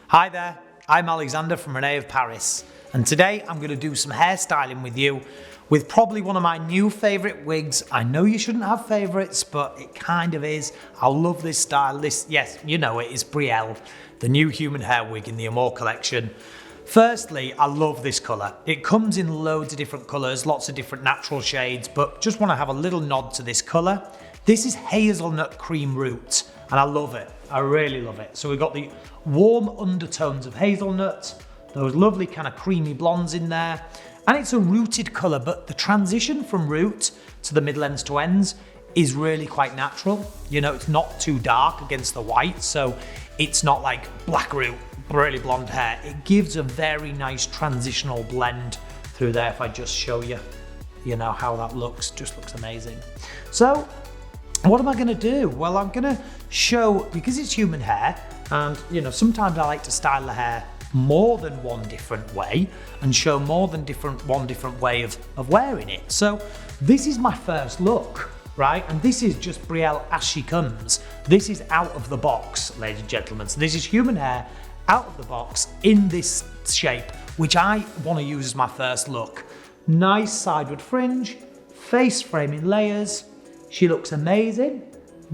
Hi there, I'm Alexander from René of Paris, and today I'm going to do some hairstyling with you with probably one of my new favourite wigs. I know you shouldn't have favourites, but it kind of is. I love this style. Yes, you know it, it's Brielle, the new human hair wig in the Amore Collection. Firstly, I love this colour. It comes in loads of different colours, lots of different natural shades, but just want to have a little nod to this colour. This is hazelnut cream root, and I love it. I really love it. So we've got the warm undertones of hazelnut, those lovely kind of creamy blondes in there, and it's a rooted colour, but the transition from root to the middle ends to ends is really quite natural. You know, it's not too dark against the white, so it's not like black root, really blonde hair. It gives a very nice transitional blend through there. If I just show you, you know, how that looks, just looks amazing. So what am I going to do? Well, I'm going to show, because it's human hair, and you know, sometimes I like to style the hair more than one different way and show more than one different way of wearing it. So this is my first look, right? And this is just Brielle as she comes. This is out of the box, ladies and gentlemen. So this is human hair out of the box in this shape, which I want to use as my first look. Nice sideward fringe, face framing layers. She looks amazing.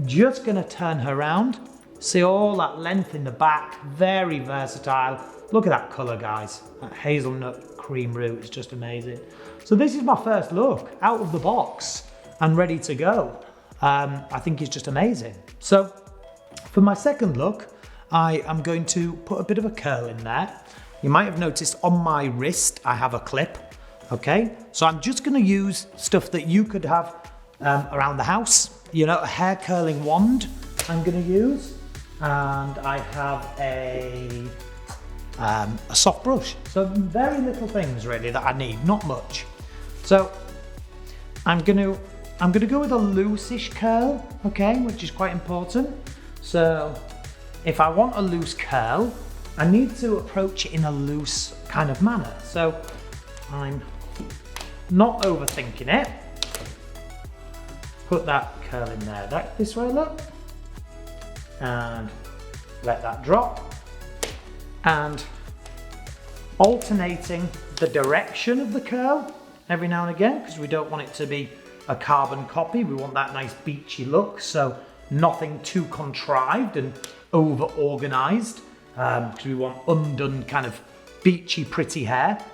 Just gonna turn her around. See all that length in the back, very versatile. Look at that color, guys. That hazelnut cream root is just amazing. So this is my first look, out of the box and ready to go. I think it's just amazing. So for my second look, I am going to put a bit of a curl in there. You might have noticed on my wrist, I have a clip, okay? So I'm just gonna use stuff that you could have around the house. You know, a hair curling wand I'm gonna use. And I have a soft brush. So very little things really that I need, not much. So I'm gonna go with a loose-ish curl, okay, which is quite important. So if I want a loose curl, I need to approach it in a loose kind of manner. So I'm not overthinking it. Put that curl in there, this way, look. And let that drop. And alternating the direction of the curl every now and again, because we don't want it to be a carbon copy. We want that nice beachy look, so nothing too contrived and over organized, because we want undone kind of beachy pretty hair.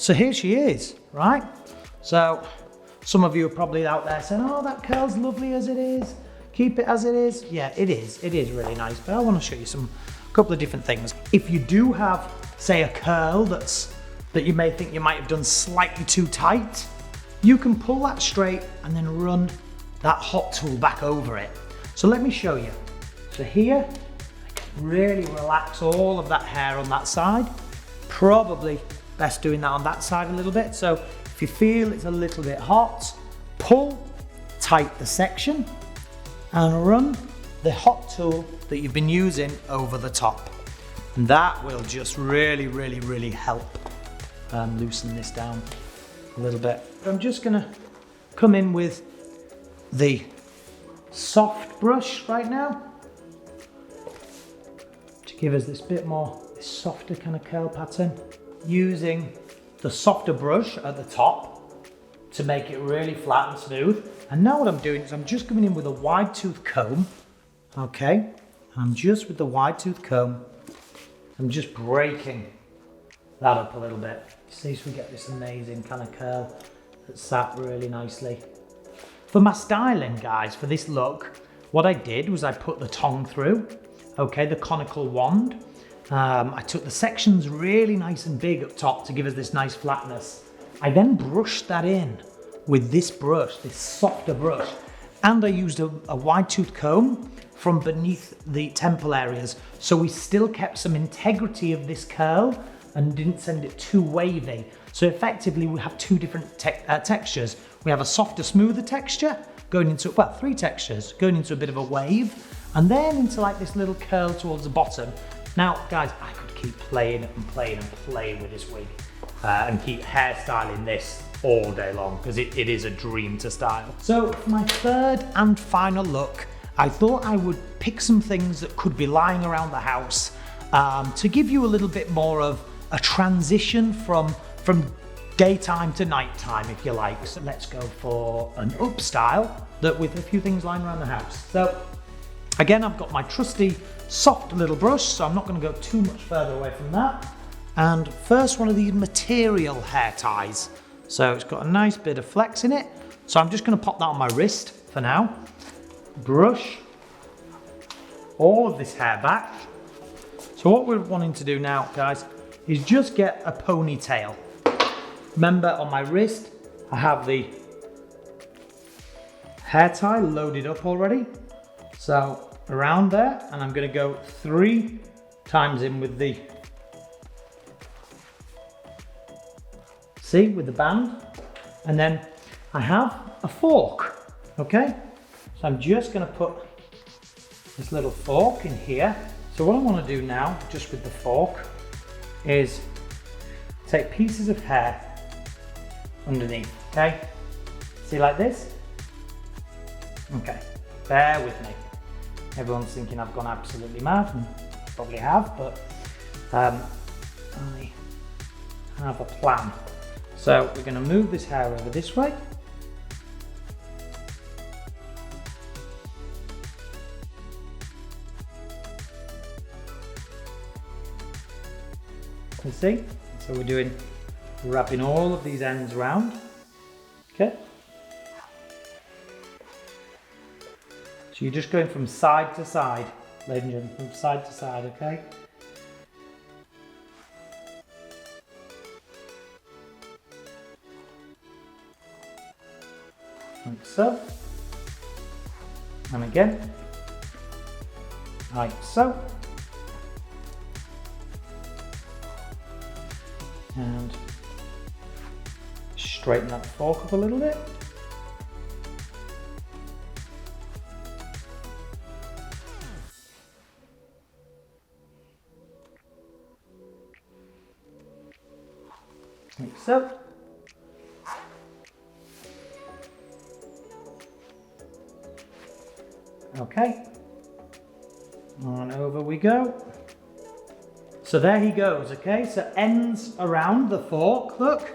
So here she is, right? So some of you are probably out there saying, oh, that curl's lovely as it is. Keep it as it is. Yeah, it is. It is really nice. But I want to show you a couple of different things. If you do have, say, a curl that you may think you might have done slightly too tight, you can pull that straight and then run that hot tool back over it. So let me show you. So here, really relax all of that hair on that side. Probably best doing that on that side a little bit. So if you feel it's a little bit hot, pull tight the section and run the hot tool that you've been using over the top. And that will just really, really, really help loosen this down a little bit. I'm just gonna come in with the soft brush right now to give us this bit more, this softer kind of curl pattern. Using the softer brush at the top to make it really flat and smooth. And now what I'm doing is I'm just coming in with a wide tooth comb, okay? And I'm just with the wide tooth comb I'm just breaking that up a little bit. See, so we get this amazing kind of curl that sat really nicely. For my styling, guys, for this look, what I did was I put the tong through, okay, the conical wand. I took the sections really nice and big up top to give us this nice flatness. I then brushed that in with this brush, this softer brush, and I used a wide tooth comb from beneath the temple areas, so we still kept some integrity of this curl and didn't send it too wavy. So effectively we have two different textures. We have a softer, smoother texture going into, well, three textures, going into a bit of a wave, and then into like this little curl towards the bottom. Now, guys, I could keep playing and playing and playing with this wig and keep hairstyling this all day long, because it is a dream to style. So for my third and final look, I thought I would pick some things that could be lying around the house to give you a little bit more of a transition from daytime to nighttime, if you like. So let's go for an up style that with a few things lying around the house. So again, I've got my trusty soft little brush, so I'm not going to go too much further away from that. And first, one of these material hair ties. So it's got a nice bit of flex in it. So I'm just going to pop that on my wrist for now. Brush all of this hair back. So what we're wanting to do now, guys, is just get a ponytail. Remember, on my wrist, I have the hair tie loaded up already. So around there, and I'm going to go 3 times in with the, see, with the band. And then I have a fork, okay? So I'm just going to put this little fork in here. So what I want to do now, just with the fork, is take pieces of hair underneath, okay? See, like this? Okay, bear with me. Everyone's thinking I've gone absolutely mad, and I probably have, but I have a plan. So we're going to move this hair over this way. You see? So we're wrapping all of these ends round. Okay. So you're just going from side to side, ladies and gentlemen, from side to side, okay? Like so. And again, like so. And straighten that fork up a little bit. Like so. Okay. On over we go. So there he goes, okay? So ends around the fork, look.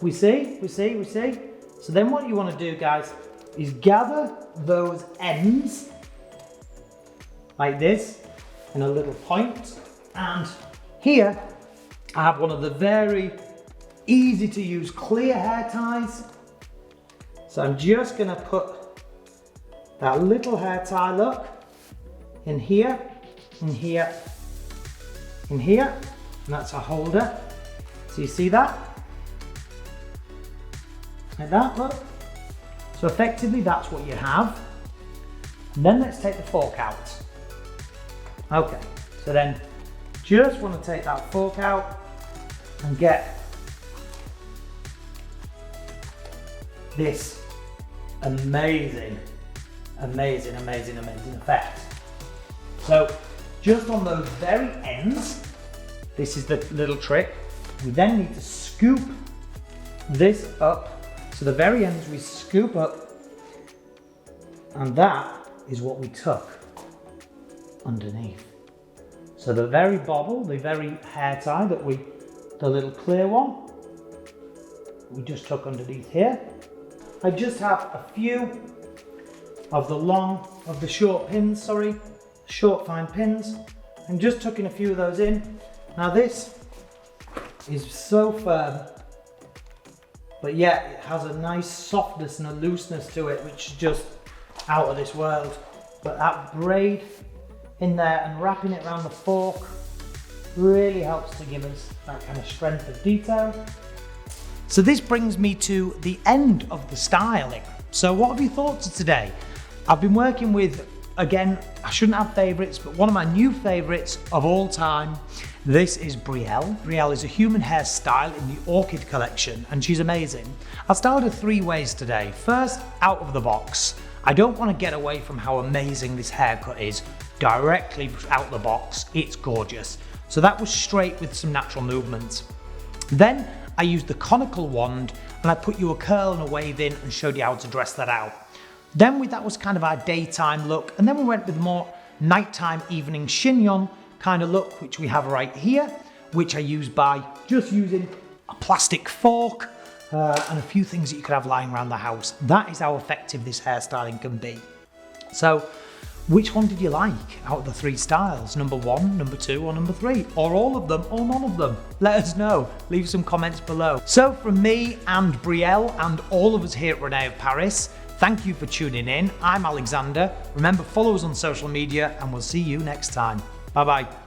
We see. So then what you want to do, guys, is gather those ends like this in a little point. And here I have one of the very easy to use clear hair ties. So I'm just going to put that little hair tie, look, in here, in here, in here, and that's a holder. So you see that? Like that, look. So effectively that's what you have. And then let's take the fork out. Okay, so then just want to take that fork out and get this amazing effect. So just on those very ends, this is the little trick. We then need to scoop this up. So the very ends we scoop up, and that is what we tuck underneath. So the very bobble, the very hair tie that the little clear one, we just tuck underneath here. I just have a few of the short pins, short fine pins. I'm just tucking a few of those in. Now this is so firm, but yet it has a nice softness and a looseness to it, which is just out of this world. But that braid in there and wrapping it around the fork really helps to give us that kind of strength of detail. So this brings me to the end of the styling. So what have you thought of today? I've been working with, again, I shouldn't have favourites, but one of my new favourites of all time. This is Brielle. Brielle is a human hair style in the Orchid Collection, and she's amazing. I styled her 3 ways today. First, out of the box. I don't want to get away from how amazing this haircut is. Directly out the box, it's gorgeous. So that was straight with some natural movements. Then I used the conical wand and I put you a curl and a wave in and showed you how to dress that out. Then that was kind of our daytime look, and then we went with more nighttime evening chignon kind of look, which we have right here, which I use by just using a plastic fork and a few things that you could have lying around the house. That is how effective this hairstyling can be. So which one did you like out of the 3 styles? Number 1, number 2, or number 3? Or all of them, or none of them? Let us know. Leave some comments below. So from me and Brielle and all of us here at René of Paris, thank you for tuning in. I'm Alexander. Remember, follow us on social media and we'll see you next time. Bye bye.